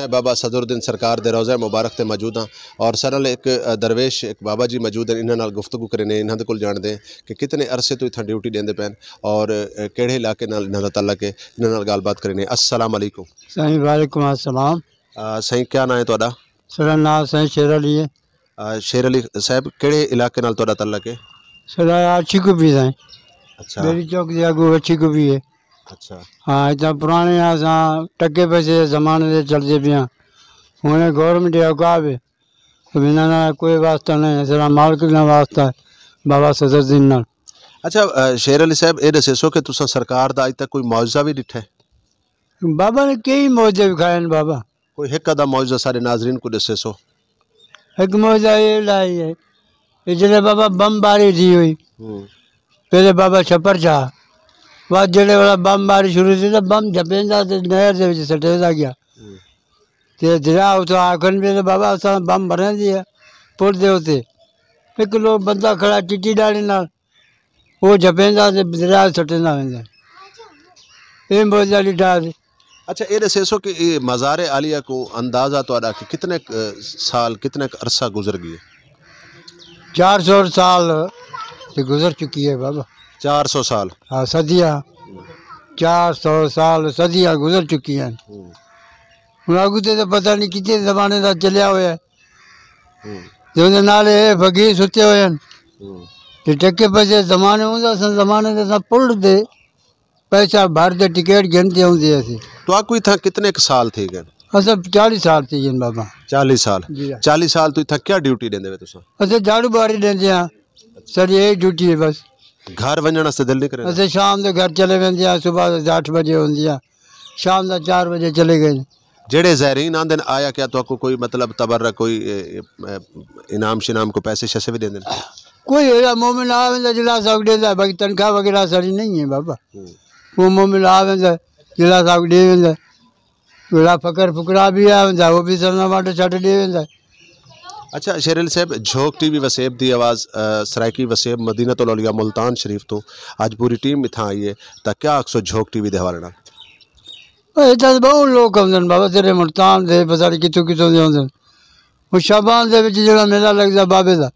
मैं बाबा सदरुद्दीन सरकार दे रोज़ा मुबारक ते मौजूद हाँ और सर एक दरवेश एक बाबा जी मौजूद हैं। इन्हां नाल गुफ्तगू करने इन्हां दे कोल जानते हैं कि कितने अरसे तो इत्थां ड्यूटी देंदे पैन और केड़े इलाके नाल इन्हां दा तल्लक है। इन्हां नाल गलबात करने। अस्सलाम वालेकुम। सही वालेकुम अस्सलाम। सही क्या नाम है तुहाडा? सर नाम सही शेर अली है। शेर अली साहब केड़े इलाके नाल तुहाडा तल्लक है? सर अच्छी को भी है। अच्छा मेरी चौक से अगू अच्छी को भी है। अच्छा हाँ इतना पुराने असा टके पैसे जमाने से चलते पिया हूँ गवर्नमेंट औकाब है तो बिना ना कोई वास्ता नहीं सर मालिक ना वास्ता है बाबा सदरुद्दीन नाल। अच्छा शेर अली साहब ये दसो कि तुसा सरकार दा अज तक कोई मुआवजा भी डिठा है? बाबा ने कई मौजे भी खाए बाबा। कोई एक आधा मुआवजा सारे नाजरीन को दसो। एक मौजा ये लाई है जिले बाबा बमबारी थी हुई पहले बाबा छप्पर चाह बाद जेड़े वाला बमबारी शुरू थी तो बम झपेंदा ते नहर दे विच सटेदा गया ते दरिया उतो आखन भी बाबा उस बम भरन दिया पुल दे उते एक लोग बंदा खड़ा चिट्टी डाली नाल वो झपेंदा ते दरिया सटेंदा वेंदा ये मौजा लिटा। अच्छा ये दसो कि ये मज़ार आलिया को अंदाज़ा तो कि कितने साल कितने अरसा गुजर गए? 400 साल गुजर चुकी है बाबा। 400 साल? हाँ सदियाँ 400 साल सदियाँ गुजर चुकी हैं। हूँ अगू तो पता नहीं कितने जमाने का चलिया हुआ है नाले फकीर सुते हुए हैं टके पैसे जमाने होंगे जमाने के पुल दे पैसा भर दे टिकट गिनते होंगे ऐसे। तो आ कोई था कितने साल थे गए? अच्छा 40 साल थी गए बाबा। 40 साल? 40 साल तो इतना क्या ड्यूटी देंदे वे तुसा? अच्छा झाड़ू बारी देंदे हैं सर यही ड्यूटी है बस। घर वंजन से दिल नहीं करे? अच्छा शाम के घर चले वेंदे सुबह 8 बजे होंदी शाम का 4 बजे चले गए। जेड़े ज़ायरीन आंदे आया क्या तो कोई मतलब तबर्रा कोई इनाम शिनाम को पैसे शैसे भी देंदे? कोई मोमिन आ वेंदा जिला साहब देता बाकी तनख्वाह वगैरह सारी नहीं है बाबा। वो मोमिन आ वेंदा जिला साहब दे वेंदा जिला फकर फुकरा भी आ वेंदा वो भी सरना वाट छट दे वेंदा। अच्छा शेर अली साहब झोंक टीवी वसेब दी आवाज़ सरायकी वसेब मदीनतुल औलिया मुल्तान शरीफ तो आज पूरी टीम इतना आई है तो क्या अक्सर झोंक टीवी के हवाले नाल? इतना बहुत लोग आते बाबा तेरे मुल्तान दे पता नहीं कितों कितों के आते वो शाबान दे जो मेला लगता बाबे का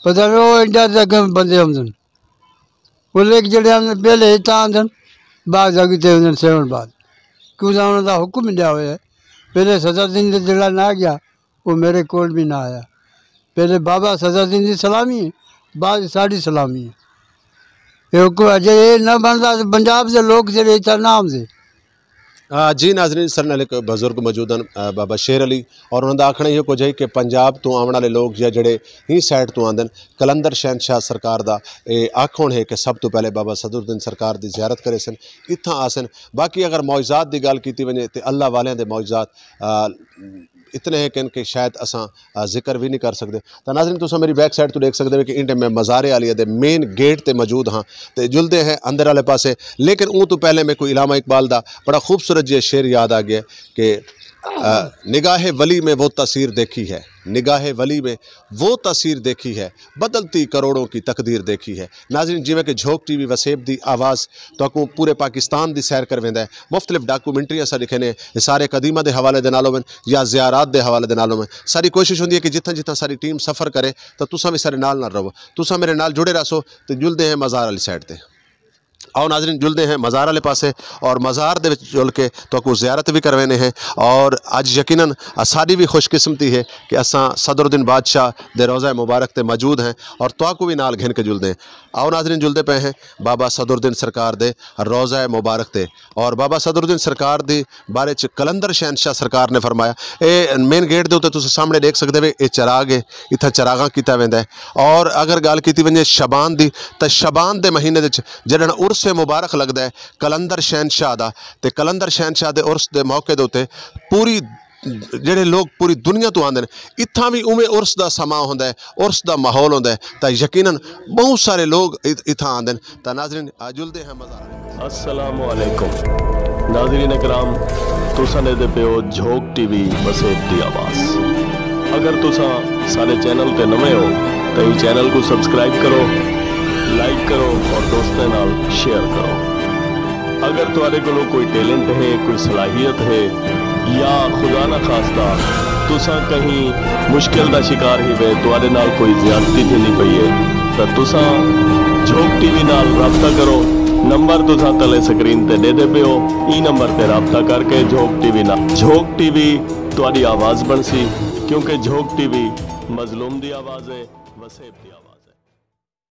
पता नहीं वो इंडिया तक बंदे आते वो लेक जो पहले इतना आते बाद अगते आते सेवन बाद क्योंकि उन्होंने हुक्म दिया हुआ है पहले सदरुद्दीन से जिला ना गया वो मेरे कोल भी ना आया। पहले बाबा सदरुद्दीन की सलामी है बाद साड़ी सलामी है ये हुक्म अजय ये न बनता पंजाब से लोग तेरे इतना नाम से। जी नाजरीन सर नाल एक बजुर्ग मौजूद हैं बाबा शेर अली और उन्होंने आखना ये कुछ है कि पंजाब तो आने वाले लोग या जड़े ही साइड तो आंदे कलंदर शहनशाह सरकार का आखण है कि सब तो पहले बाबा सदरुद्दीन सरकार की जियारत करे सन इत्थां आसन। बाकी अगर मौजूदात की गल की वजे तो अल्लाह वाले के मौजूदात इतने हैं कि शायद असा जिक्र भी नहीं कर सकते। तो नाज़रीन तुम मेरी बैक साइड तो देख सकते हो कि इन टाइम मैं मज़ार आलिया दे मेन गेट ते मौजूद हाँ तो जुलते हैं अंदर वाले पासे। लेकिन ऊँ तो पहले मैं कोई इलामा इकबाल का बड़ा खूबसूरत जो शेर याद आ गया कि निगाह वली में वो तस्वीर देखी है, निगाह वली में वो तस्वीर देखी है, बदलती करोड़ों की तकदीर देखी है। नाज़रीन जिमें कि झोंक टीवी वसेब दी आवाज़ तो अकू पूरे पाकिस्तान की सैर कर वेंदा है। मुख्तलिफ डॉक्यूमेंट्री असा लिखे ने सारे कदीमा के हवाले दे नालों में या ज़ियारात के हवाले दे नालों में सारी कोशिश होंदी है कि जितना जितना सारी टीम सफ़र करे तो तुसा भी सारे नाल ना रहो तुसा मेरे नाल जुड़े रहो तो जुलते हैं मज़ार वाली साइड पर। आओ नाजरीन जुलते हैं मज़ार वाले पासे और मज़ार दे जुल के तो को ज़ियारत भी करवाने हैं और अज यकीनन साड़ी भी खुशकिस्मती है कि असा सदरुद्दीन बादशाह दे रोज़ा मुबारक ते मौजूद हैं और तो को भी नाल घिन के जुलते हैं। आओ नाजरीन जुलते पे हैं बाबा सदरुद्दीन सरकार दे रोज़ा मुबारक ते और बाबा सदरुद्दीन सरकार दी बारे च कलंदर शहनशाह सरकार ने फरमाया ये मेन गेट के उत्ते तुसीं सामने देख सकते हो ये चराग है इतना चरागा किया वेंदा है। और अगर गल की वजे शबान की तो शबान के महीने जडन उर्स मुबारक लगता है कलंदर शहनशाह का तो कलंदर शहनशाह के उर्स के मौके के उत्ते पूरी जेडे लोग पूरी दुनिया तो आते हैं इत्थां भी उमें उर्स का समा होंदा है उर्स का माहौल होंदा है तो यकीनन बहुत सारे लोग इत्थां आते हैं। तो नाज़रीन जुलते हैं मज़ार। अस्सलामु अलैकुम नाज़रीन इकराम तुसां दे पियो झोंक टीवी वसेब दी आवाज़। अगर तुसां सारे चैनल ते नवे हो तो चैनल को सब्सक्राइब करो लाइक करो और दोस्तों नाल शेयर करो। अगर तुहाडे कोल कोई टैलेंट है, कोई सलाहियत है, या खुदा ना खास्ता तुसा कहीं मुश्किल का शिकार ही वे, तुहाडे नाल कोई ज्यादती थी पई है, तो तुसा झोंक टीवी नाल रब्ता करो। नंबर तुसा तले स्क्रीन ते दे पे हो, ई नंबर ते रब्ता करके झोंक टीवी नाल, झोंक टीवी तुहाडी आवाज़ बनसी, क्योंकि झोंक टीवी मजलूम दी आवाज़ है, वसेब दी आवाज़।